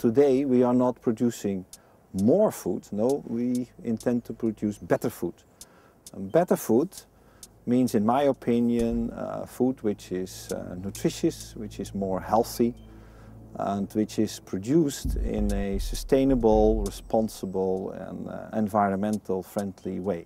today we are not producing more food, no, we intend to produce better food. And better food means, in my opinion, food which is nutritious, which is more healthy, and which is produced in a sustainable, responsible and environmental friendly way.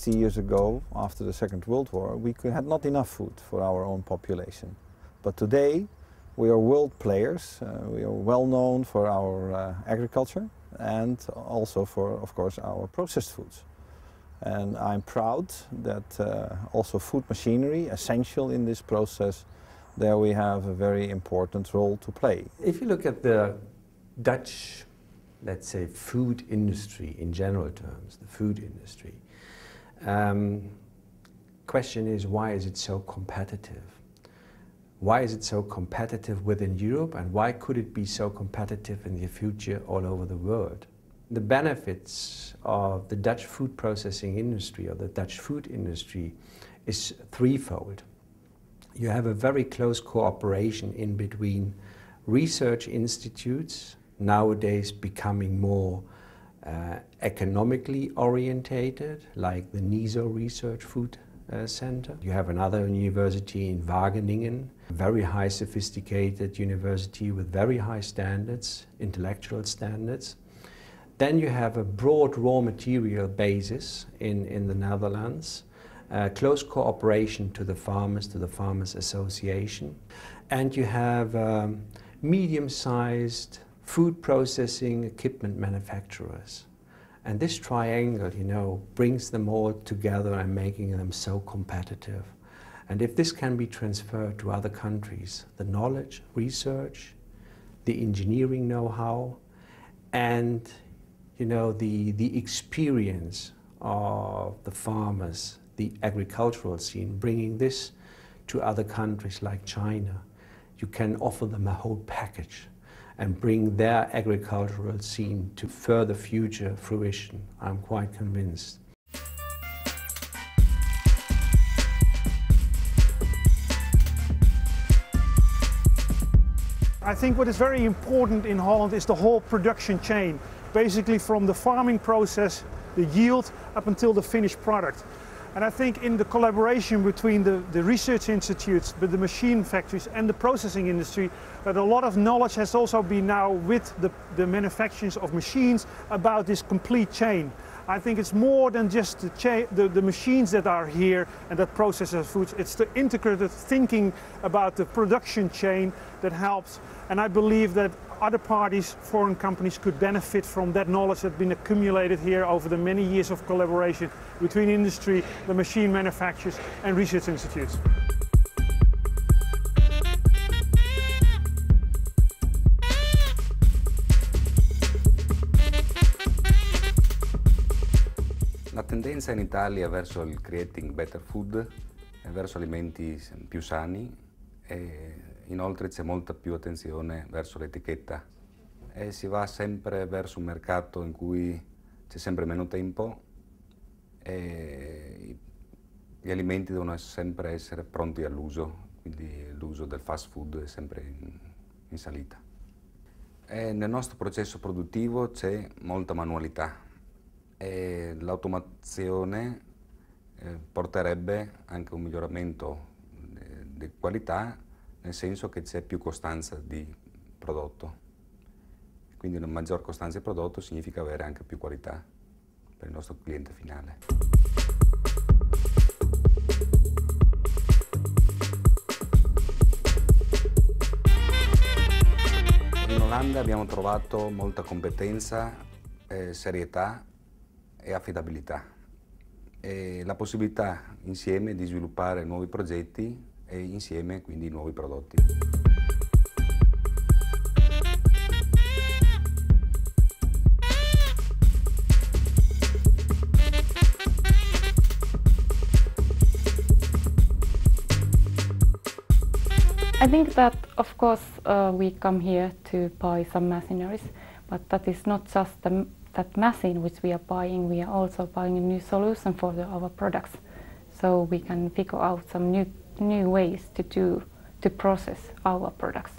Years ago, after the Second World War, we had not enough food for our own population. But today we are world players. We are well known for our agriculture and also for, of course, our processed foods. And I'm proud that also food machinery, essential in this process, there we have a very important role to play. If you look at the Dutch, let's say, food industry in general terms, the food industry, question is, why is it so competitive? Why is it so competitive within Europe, and why could it be so competitive in the future all over the world? The benefits of the Dutch food processing industry, or the Dutch food industry, is threefold. You have a very close cooperation in between research institutes, nowadays becoming more economically orientated, like the Deze Research Food Center. You have another university in Wageningen, a very high sophisticated university with very high standards, intellectual standards. Then you have a broad raw material basis in the Netherlands, close cooperation to the Farmers Association, and you have medium-sized food processing equipment manufacturers. And this triangle, you know, brings them all together and making them so competitive. And if this can be transferred to other countries, the knowledge, research, the engineering know-how, and, you know, the experience of the farmers, the agricultural scene, bringing this to other countries like China, you can offer them a whole package and bring their agricultural scene to further future fruition. I'm quite convinced. I think what is very important in Holland is the whole production chain, basically from the farming process, the yield, up until the finished product. And I think in the collaboration between the research institutes, but the machine factories and the processing industry, that a lot of knowledge has also been now with the manufacturers of machines about this complete chain. I think it's more than just the machines that are here and that process foods. It's the integrated thinking about the production chain that helps. And I believe that other parties, foreign companies, could benefit from that knowledge that's been accumulated here over the many years of collaboration between industry, the machine manufacturers and research institutes. La tendenza in Italia verso il creating better food e verso alimenti più sani, e inoltre c'è molta più attenzione verso l'etichetta e si va sempre verso un mercato in cui c'è sempre meno tempo e gli alimenti devono sempre essere pronti all'uso, quindi l'uso del fast food è sempre in salita. E nel nostro processo produttivo c'è molta manualità e l'automazione porterebbe anche un miglioramento di qualità, nel senso che c'è più costanza di prodotto. Quindi una maggior costanza di prodotto significa avere anche più qualità per il nostro cliente finale. Olanda abbiamo trovato molta competenza, serietà e affidabilità e la possibilità insieme di sviluppare nuovi progetti e insieme quindi nuovi prodotti. I think that, of course, we come here to buy some machineries, but that is not just that machine which we are buying. We are also buying a new solution for our products, so we can figure out some new ways to process our products.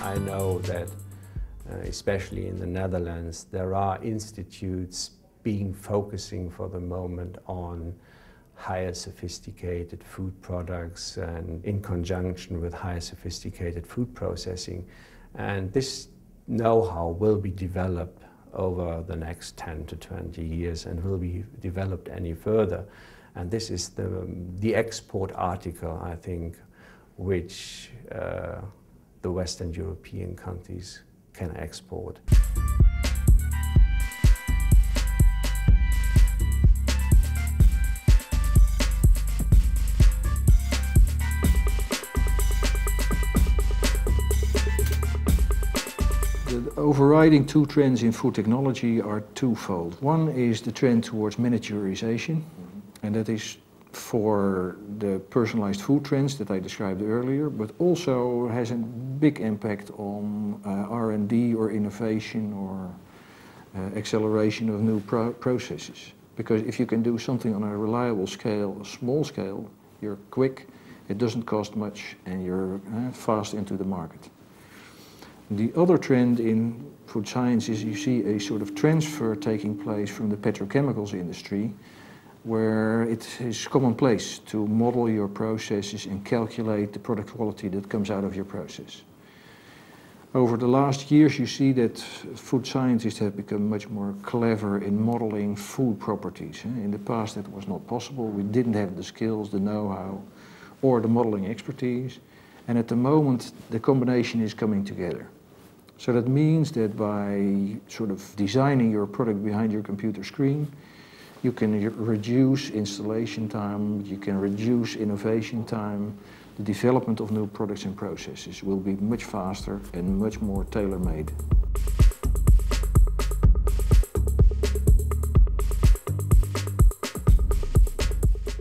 I know that, especially in the Netherlands, there are institutes focusing for the moment on higher sophisticated food products and in conjunction with higher sophisticated food processing. And this know-how will be developed over the next 10 to 20 years and will be developed any further. And this is the export article, I think, which the Western European countries can export. The overriding two trends in food technology are twofold. One is the trend towards miniaturization, and that is for the personalized food trends that I described earlier, but also has a big impact on R&D or innovation or acceleration of new processes. Because if you can do something on a reliable scale, a small scale, you're quick, it doesn't cost much, and you're fast into the market. The other trend in food science is you see a sort of transfer taking place from the petrochemicals industry, where it is commonplace to model your processes and calculate the product quality that comes out of your process. Over the last years you see that food scientists have become much more clever in modeling food properties. In the past that was not possible. We didn't have the skills, the know-how, or the modeling expertise. And at the moment the combination is coming together. So that means that by sort of designing your product behind your computer screen, you can reduce installation time, you can reduce innovation time. The development of new products and processes will be much faster and much more tailor-made.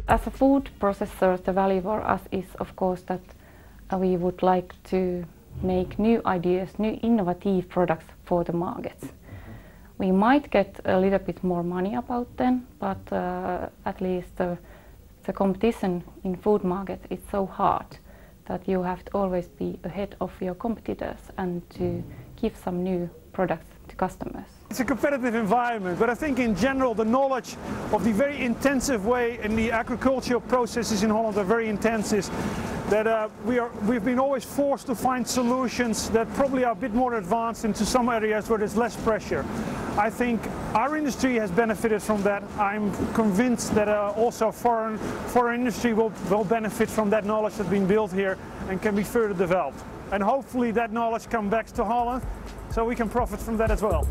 As a food processor, the value for us is, of course, that we would like to make new ideas, new innovative products for the markets. We might get a little bit more money about them, but at least the competition in food market is so hard that you have to always be ahead of your competitors and to give some new products to customers. It's a competitive environment, but I think in general the knowledge of the very intensive way in the agricultural processes in Holland are very intensive. That we've been always forced to find solutions that probably are a bit more advanced into some areas where there's less pressure. I think our industry has benefited from that. I'm convinced that also foreign industry will benefit from that knowledge that's been built here and can be further developed. And hopefully that knowledge comes back to Holland so we can profit from that as well.